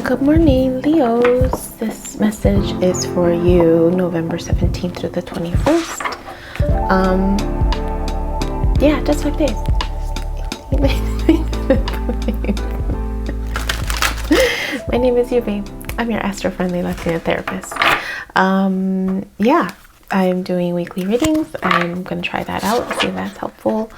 Good morning, Leos. This message is for you November 17th through the 21st. Yeah, just 5 days. My name is Yubi. I'm your astro-friendly Latina therapist. Yeah, I'm doing weekly readings. I'm going to try that out, see if that's helpful.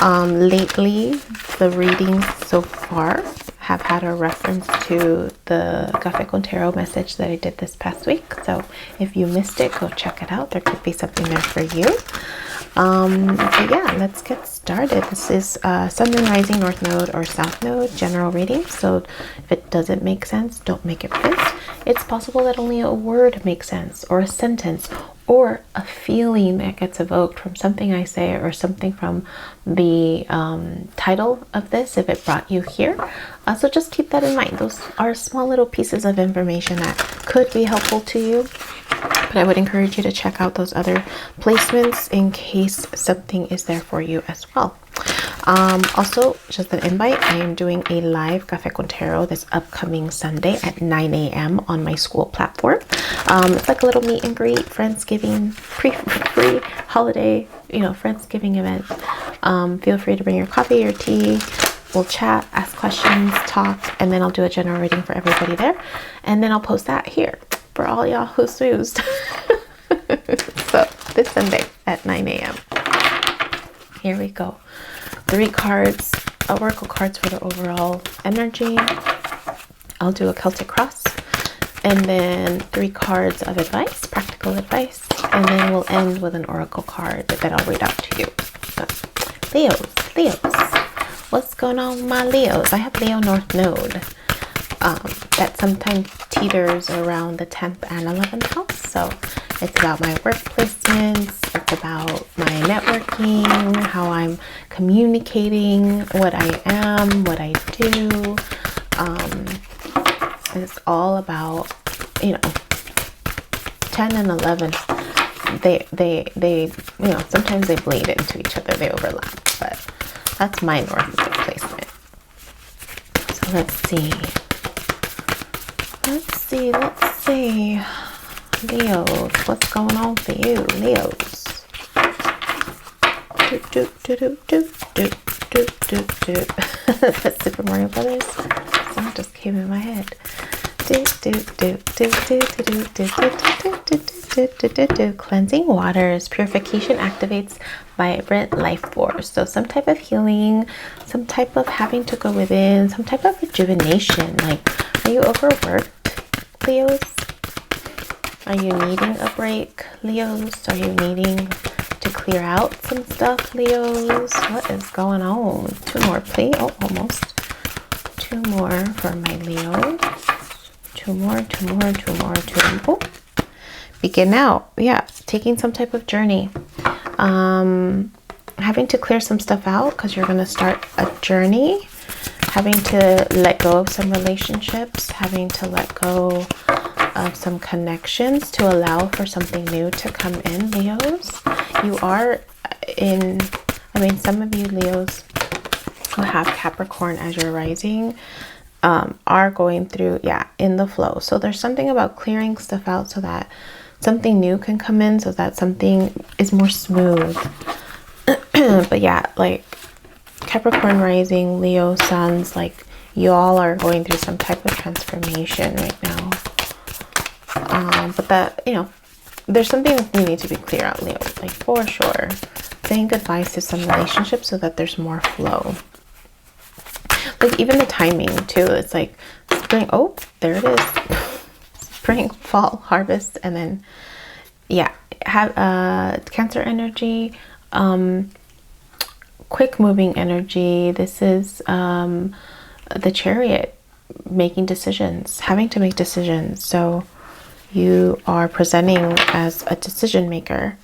Lately, the readings so far have had a reference to the Café con Tarot message that I did this past week. So if you missed it, go check it out. There could be something there for you. But yeah, let's get started. This is Sun, Moon, Rising, North Node, or South Node general reading. So if it doesn't make sense, don't make it fit. It's possible that only a word makes sense, or a sentence, or a feeling that gets evoked from something I say, or something from the title of this, if it brought you here. So just keep that in mind. Those are small little pieces of information that could be helpful to you. But I would encourage you to check out those other placements in case something is there for you as well. Also, just an invite, I am doing a live Café con Tarot this upcoming Sunday at 9 a.m. on my Skool platform. It's like a little meet and greet, Friendsgiving, free holiday, Friendsgiving event. Feel free to bring your coffee, your tea. We'll chat, ask questions, talk, and then I'll do a general reading for everybody there. And then I'll post that here for all y'all who snoozed. So this Sunday at 9 a.m. Here we go. 3 cards, oracle cards for the overall energy. I'll do a Celtic cross, and then 3 cards of advice, practical advice, and then we'll end with an oracle card that I'll read out to you. So, Leos, what's going on with my Leos? I have Leo North Node. That sometimes teeters around the 10th and 11th house. So it's about my work placements, it's about my networking, how I'm communicating, what I am, what I do. It's all about, 10 and 11. They sometimes they bleed into each other, they overlap, but that's my North Node placement. So let's see. Leos, what's going on for you, Leos? That's Super Mario Brothers. Song just came in my head. Cleansing waters. Purification activates vibrant life force. So some type of healing, some type of having to go within, some type of rejuvenation. Like, are you overworked, Leos? Are you needing a break, Leos? Are you needing to clear out some stuff, Leos? What is going on? 2 more, please. Oh, almost. 2 more for my Leos. 2 more. Oh. Begin out. Yeah, taking some type of journey. Having to clear some stuff out because you're going to start a journey. Having to let go of some relationships. Having to let go of some connections to allow for something new to come in, Leos. You are some of you Leos who have Capricorn as your rising are going through, in the flow. So there's something about clearing stuff out so that something new can come in, so that something is more smooth. But yeah, like Capricorn rising, Leo suns, like you all are going through some type of transformation right now. But that, there's something that we need to be clear out, Leo, like for sure. Saying goodbyes to some relationships so that there's more flow. Like even the timing too, it's like spring, oh, there it is. Spring, fall, harvest, and then, have Cancer energy, quick moving energy. This is the Chariot, making decisions, having to make decisions. So you are presenting as a decision maker.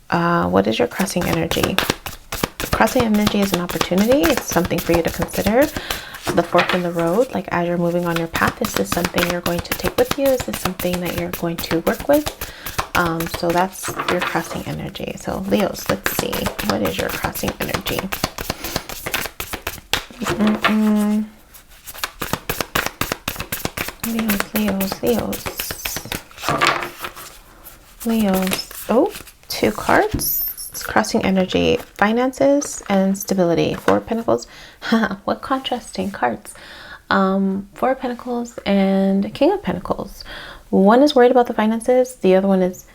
What is your crossing energy? Crossing energy is an opportunity. It's something for you to consider. The fork in the road, like as you're moving on your path, is this something you're going to take with you? Is this something that you're going to work with? So that's your crossing energy. So Leos, let's see. What is your crossing energy? Leos. Oh, 2 cards. It's crossing energy, finances and stability. 4 of Pentacles. What contrasting cards. 4 of Pentacles and King of Pentacles. One is worried about the finances. The other one is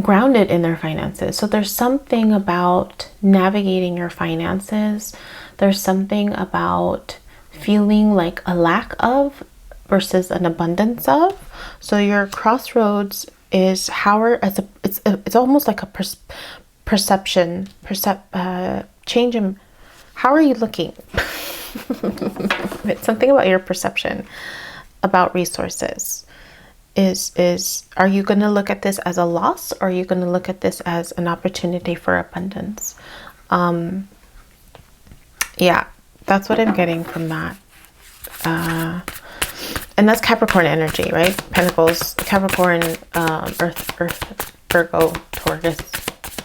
grounded in their finances. So there's something about navigating your finances. There's something about feeling like a lack of versus an abundance of. So your crossroads is it's almost like a perception change in how are you looking. It's something about your perception about resources. Are you going to look at this as a loss, or are you going to look at this as an opportunity for abundance? Yeah, that's what I'm getting from that. And that's Capricorn energy, right? Pentacles, Capricorn, Earth, Virgo, Taurus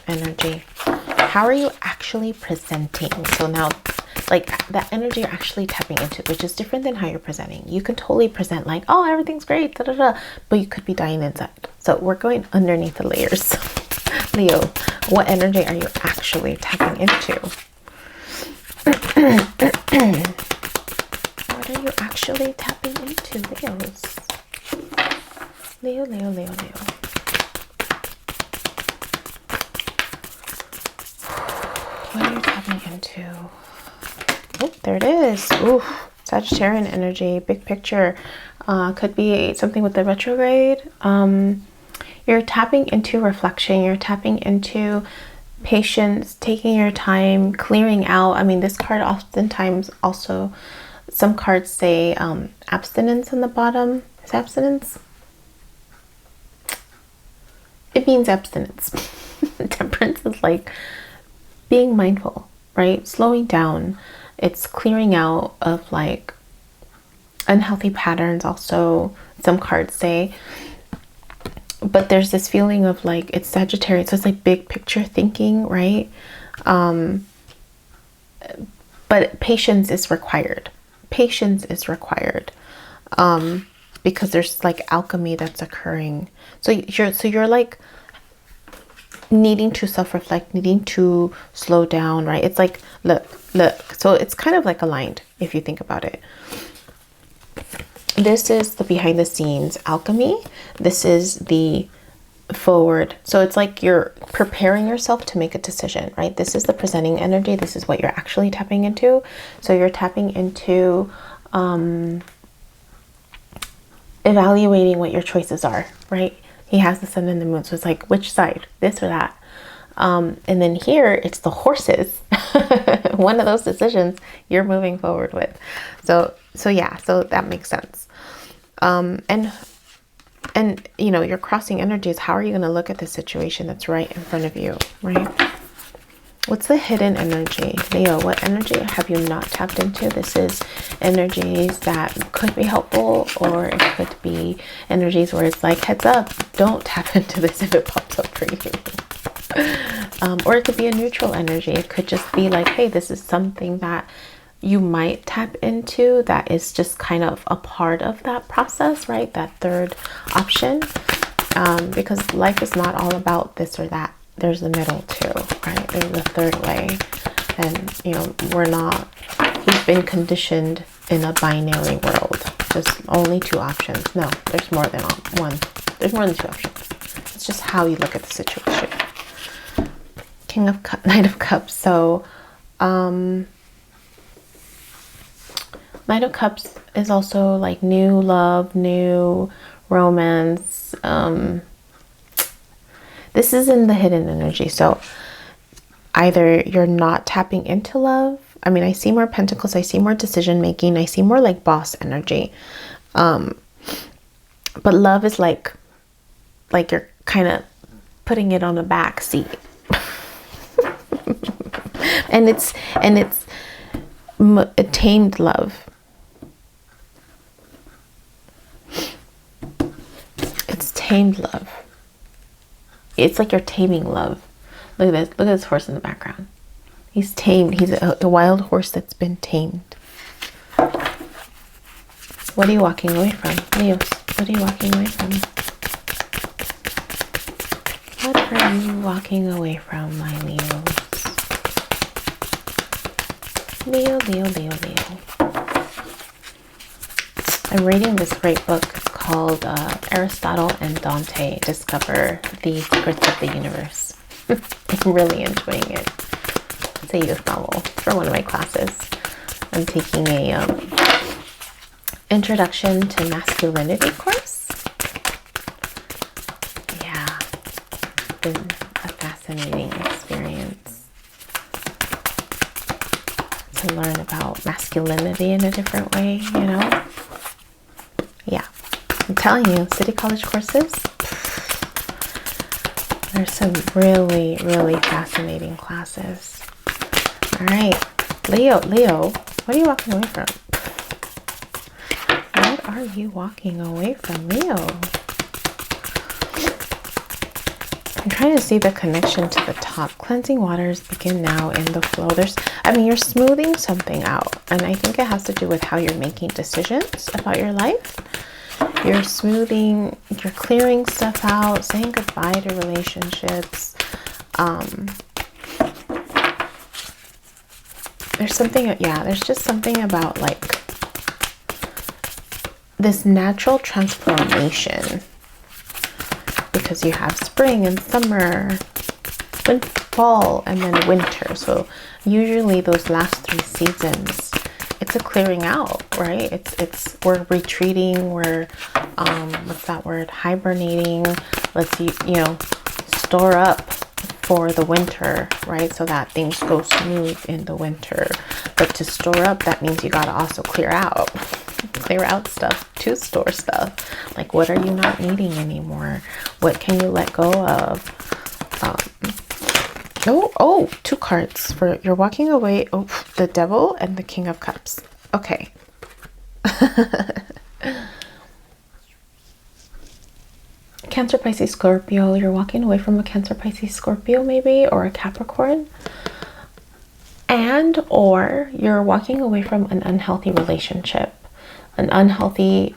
energy. How are you actually presenting? So now, like, that energy you're actually tapping into, which is different than how you're presenting. You can totally present like, oh, everything's great, da, da, da, but you could be dying inside. So we're going underneath the layers. Leo, what energy are you actually tapping into? What are you actually tapping into, Leos? Leo. What are you tapping into? Oh, there it is. Ooh, Sagittarian energy, big picture. Could be something with the retrograde. You're tapping into reflection. You're tapping into patience, taking your time, clearing out. I mean, this card oftentimes also, some cards say abstinence on the bottom. Is abstinence? It means abstinence. Temperance is like being mindful, right? Slowing down. It's clearing out of like unhealthy patterns also, some cards say. But there's this feeling of like, it's Sagittarius, so it's like big picture thinking, right? But patience is required. Patience is required. Because there's like alchemy that's occurring. So you're like needing to self-reflect, needing to slow down, right? It's like, look. So it's kind of like aligned if you think about it. This is the behind the scenes alchemy. This is the forward. So it's like you're preparing yourself to make a decision, right? This is the presenting energy. This is what you're actually tapping into. So you're tapping into evaluating what your choices are, right? He has the sun and the moon. So it's like, which side, this or that? And then here it's the horses. One of those decisions you're moving forward with. So yeah, so that makes sense. And you know, your crossing energies, how are you going to look at the situation that's right in front of you, right? What's the hidden energy? Leo, what energy have you not tapped into? This is energies that could be helpful, or it could be energies where it's like, heads up, don't tap into this if it pops up for you. Or it could be a neutral energy. It could just be like, hey, this is something that you might tap into that is just kind of a part of that process, right? That third option. Because life is not all about this or that. There's the middle too, right? There's the third way. And, you know, he's been conditioned in a binary world. There's only 2 options. No, there's more than one. There's more than 2 options. It's just how you look at the situation. King of Cups, Knight of Cups. So, Knight of Cups is also like new love, new romance. This is in the hidden energy. So either you're not tapping into love. I mean, I see more pentacles. I see more decision making. I see more like boss energy. But love is like you're kind of putting it on the back seat. and it's a tamed love. It's tamed love. It's like you're taming love. Look at this. Look at this horse in the background. He's tamed. He's a wild horse that's been tamed. what are you walking away from? Leos, what are you walking away from? What are you walking away from, my Leos? Leo, Leo, Leo, Leo. I'm reading this great book. It's called Aristotle and Dante Discover the Secrets of the Universe. I'm really enjoying it. It's a youth novel for one of my classes. I'm taking a Introduction to Masculinity course. Yeah, it's been a fascinating experience to learn about masculinity in a different way, you know? Yeah, I'm telling you, City College courses, there's some really, really fascinating classes. All right, Leo, what are you walking away from? What are you walking away from, Leo? I'm trying to see the connection to the top. Cleansing waters begin now in the flow. You're smoothing something out. And I think it has to do with how you're making decisions about your life. You're smoothing, you're clearing stuff out, saying goodbye to relationships. There's just something about like this natural transformation, because you have spring and summer, fall, and then winter. So usually those last 3 seasons, it's a clearing out, right? We're retreating, we're what's that word, hibernating. Let's store up for the winter, right? So that things go smooth in the winter. But to store up, that means you got to also clear out stuff to store stuff. Like, what are you not needing anymore? What can you let go of? Oh, 2 cards for you're walking away. Oh, the Devil and the King of Cups. Okay. Cancer, Pisces, Scorpio. You're walking away from a Cancer, Pisces, Scorpio maybe, or a Capricorn. And or you're walking away from an unhealthy relationship, an unhealthy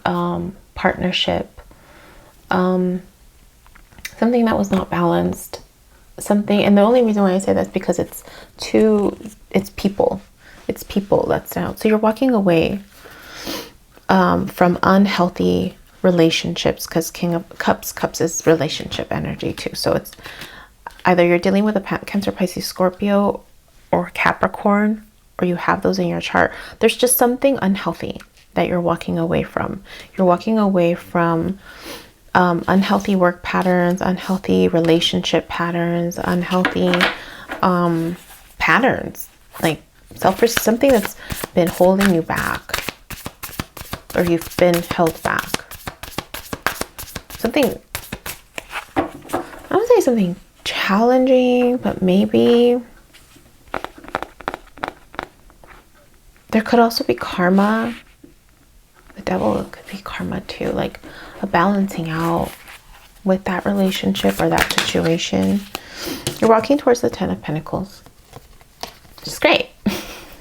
partnership, something that was not balanced, something. And the only reason why I say that's because it's people that's out. So you're walking away from unhealthy relationships, because King of Cups is relationship energy too. So it's either you're dealing with a Cancer, Pisces, Scorpio, or Capricorn, or you have those in your chart. There's just something unhealthy that you're walking away from. You're walking away from unhealthy work patterns, unhealthy relationship patterns, unhealthy patterns, like something that's been holding you back, or you've been held back. Something, I don't say something challenging, but maybe there could also be karma. The Devil could be karma too, like a balancing out with that relationship or that situation. You're walking towards the 10 of Pentacles. It's great,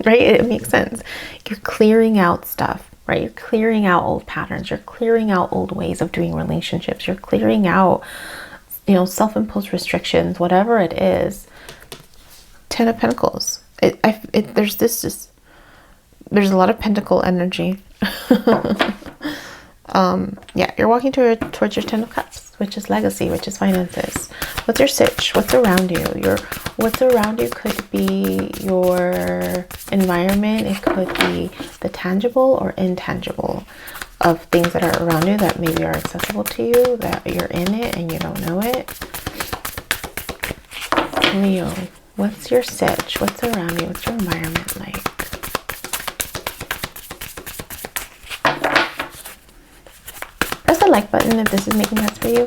right? It makes sense. You're clearing out stuff, right? You're clearing out old patterns. You're clearing out old ways of doing relationships. You're clearing out, self-imposed restrictions, whatever it is. 10 of Pentacles. There's a lot of pentacle energy. Yeah, you're walking towards your 10 of Cups, which is legacy, which is finances. What's your sitch? What's around you? What's around you could be your environment. It could be the tangible or intangible of things that are around you that maybe are accessible to you, that you're in it and you don't know it. Leo, what's your sitch? What's around you? What's your environment like? Press the like button if this is making sense for you.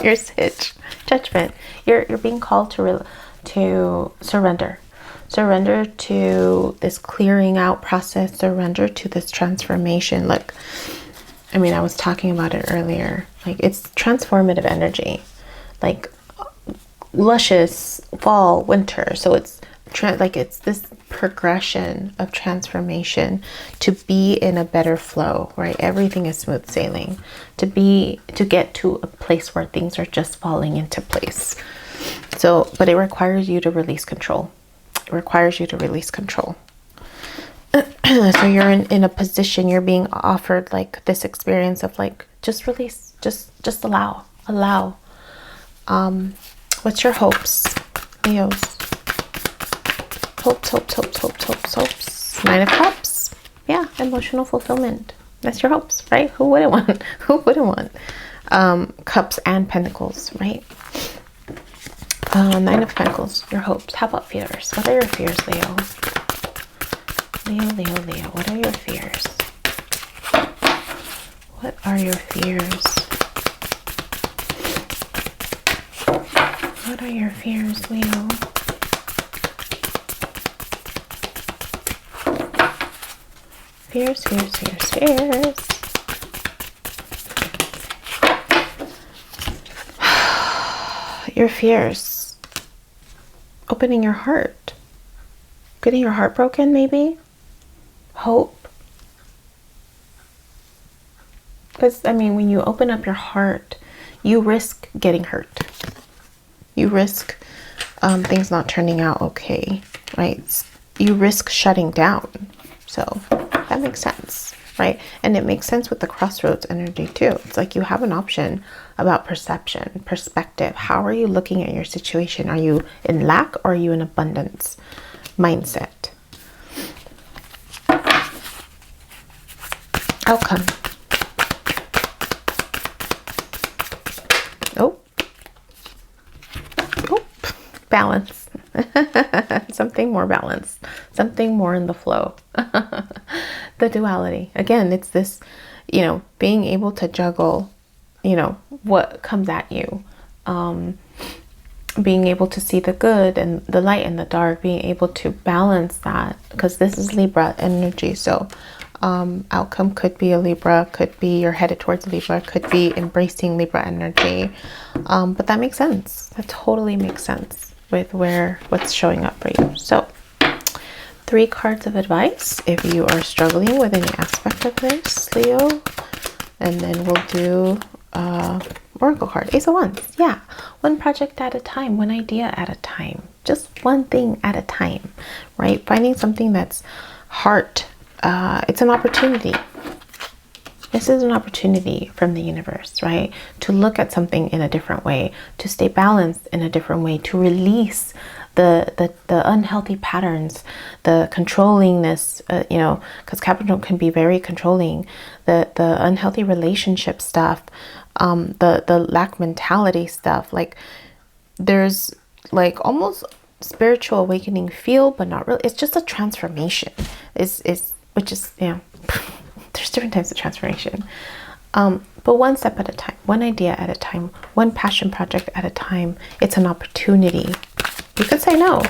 Your sitch. Judgment. You're being called to surrender. Surrender to this clearing out process. Surrender to this transformation. Look, I was talking about it earlier. Like, it's transformative energy. Like luscious fall, winter. So it's like it's this progression of transformation to be in a better flow, right? Everything is smooth sailing, to get to a place where things are just falling into place. So, but it requires you to release control. It requires you to release control. So you're in a position, you're being offered like this experience of like, just release, just allow. What's your hopes, Leos? Hopes. 9 of Cups. Yeah, emotional fulfillment. That's your hopes, right? Who wouldn't want? Who wouldn't want? Cups and Pentacles, right? 9 of Pentacles, your hopes. How about fears? What are your fears, Leo? Leo. What are your fears? What are your fears? What are your fears, Leo? Fears. Your fears. Opening your heart. Getting your heart broken, maybe? Hope. Because, I mean, when you open up your heart, you risk getting hurt. You risk things not turning out okay, right? You risk shutting down. So that makes sense, right? And it makes sense with the crossroads energy too. It's like you have an option about perception, perspective. How are you looking at your situation? Are you in lack or are you in abundance mindset? Outcome. Oh, balance. Something more balanced, something more in the flow. The duality. Again, it's this, being able to juggle, what comes at you. Being able to see the good and the light and the dark, being able to balance that, because this is Libra energy. So outcome could be a Libra, could be you're headed towards Libra, could be embracing Libra energy. But that makes sense. That totally makes sense with what's showing up for you. So 3 cards of advice if you are struggling with any aspect of this, Leo. And then we'll do Oracle card, Ace of Wands. Yeah, one project at a time, one idea at a time, just one thing at a time, right? Finding something that's heart. It's an opportunity. This is an opportunity from the universe, right? To look at something in a different way, to stay balanced in a different way, to release the unhealthy patterns, the controllingness, because Capricorn can be very controlling, the unhealthy relationship stuff, the lack mentality stuff. Like there's like almost spiritual awakening feel, but not really. It's just a transformation. Which is there's different types of transformation. But one step at a time, one idea at a time, one passion project at a time. It's an opportunity. You could say no.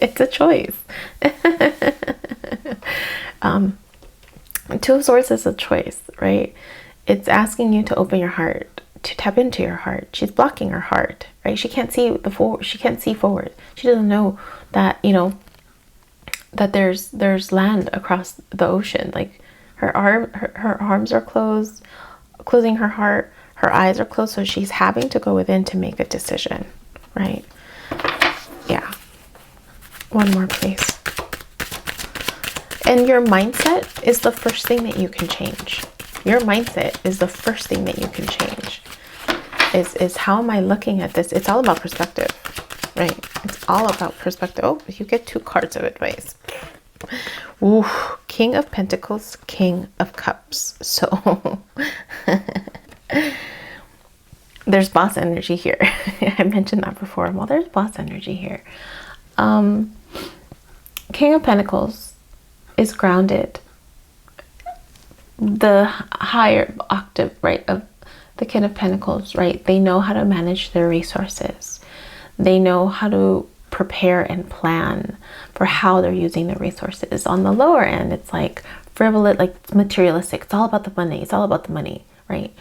It's a choice. Two of Swords is a choice, right? It's asking you to open your heart, to tap into your heart. She's blocking her heart, right? She can't see she can't see forward. She doesn't know that, that there's land across the ocean. Like her arms are closing her heart. Her eyes are closed, so she's having to go within to make a decision, right? Yeah. One more, please. And your mindset is the first thing that you can change. Your mindset is the first thing that you can change. Is how am I looking at this? It's all about perspective, right? It's all about perspective. Oh, you get 2 cards of advice. Ooh, King of Pentacles, King of Cups. So there's boss energy here. I mentioned that before. Well, there's boss energy here. King of Pentacles is grounded. The higher octave, right, of the King of Pentacles, right? They know how to manage their resources. They know how to prepare and plan for how they're using their resources. On the lower end, it's like frivolous, like it's materialistic. It's all about the money. It's all about the money, right?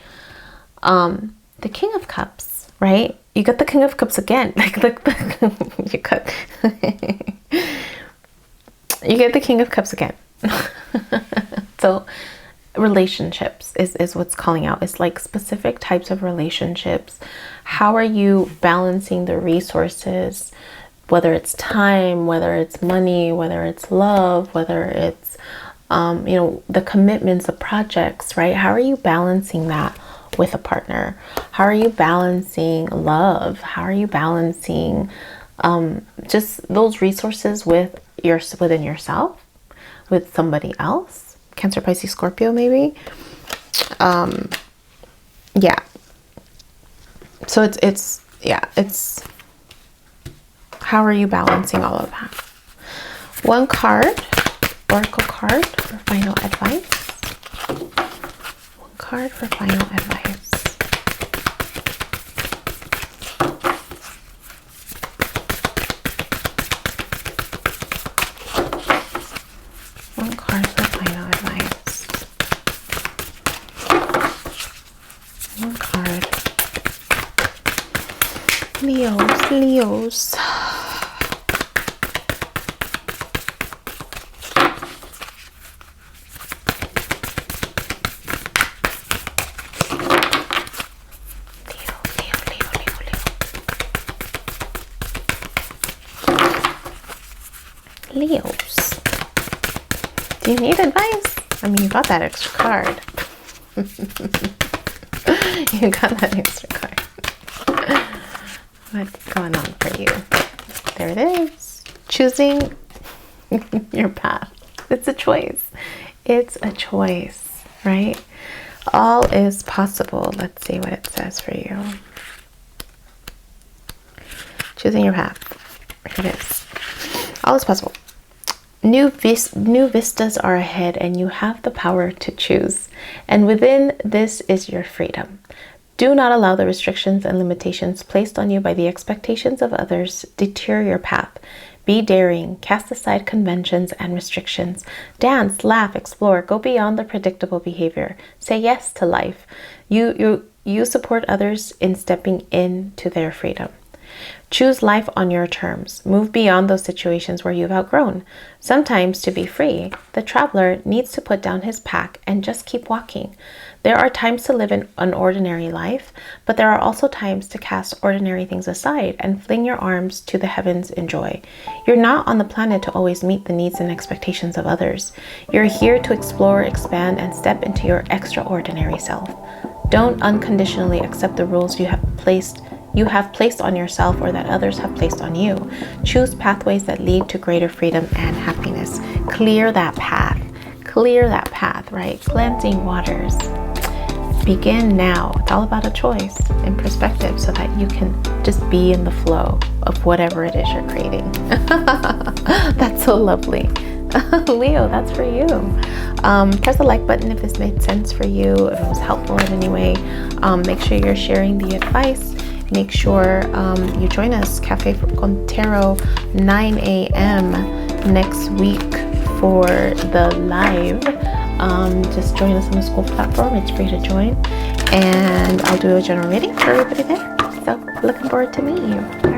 The King of Cups right? You got the King of Cups again. Like, look, you got you get the King of Cups again. So relationships is what's calling out. It's like specific types of relationships. How are you balancing the resources, whether it's time, whether it's money, whether it's love, whether it's you know, the commitments, the projects, right? How are you balancing that with a partner? How are you balancing love? How are you balancing just those resources within yourself, with somebody else? Cancer, Pisces, Scorpio, maybe. Yeah. So it's how are you balancing all of that? One card, oracle card for final advice. One card for final advice. One card for final advice. One card. Leos, Leos. Leos. Do you need advice? I mean, you got that extra card. You got that extra card. What's going on for you? There it is. Choosing your path. It's a choice. It's a choice, right? All is possible. Let's see what it says for you. Choosing your path. Here it is. All is possible. New vistas are ahead, and you have the power to choose. And within this is your freedom. Do not allow the restrictions and limitations placed on you by the expectations of others deter your path. Be daring, cast aside conventions and restrictions. Dance, laugh, explore, go beyond the predictable behavior. Say yes to life. You support others in stepping into their freedom. Choose life on your terms. Move beyond those situations where you've outgrown. Sometimes, to be free, the traveler needs to put down his pack and just keep walking. There are times to live an ordinary life, but there are also times to cast ordinary things aside and fling your arms to the heavens in joy. You're not on the planet to always meet the needs and expectations of others. You're here to explore, expand, and step into your extraordinary self. Don't unconditionally accept the rules you have placed on yourself or that others have placed on you. Choose pathways that lead to greater freedom and happiness. Clear that path. Clear that path, right? Cleansing waters. Begin now. It's all about a choice and perspective so that you can just be in the flow of whatever it is you're creating. That's so lovely. Leo, that's for you. Press the like button if this made sense for you, if it was helpful in any way. Make sure you're sharing the advice. Make sure you join us, Cafe con Tarot, 9 a.m. next week for the live. Just join us on the Skool platform. It's free to join. And I'll do a general reading for everybody there. So looking forward to meeting you.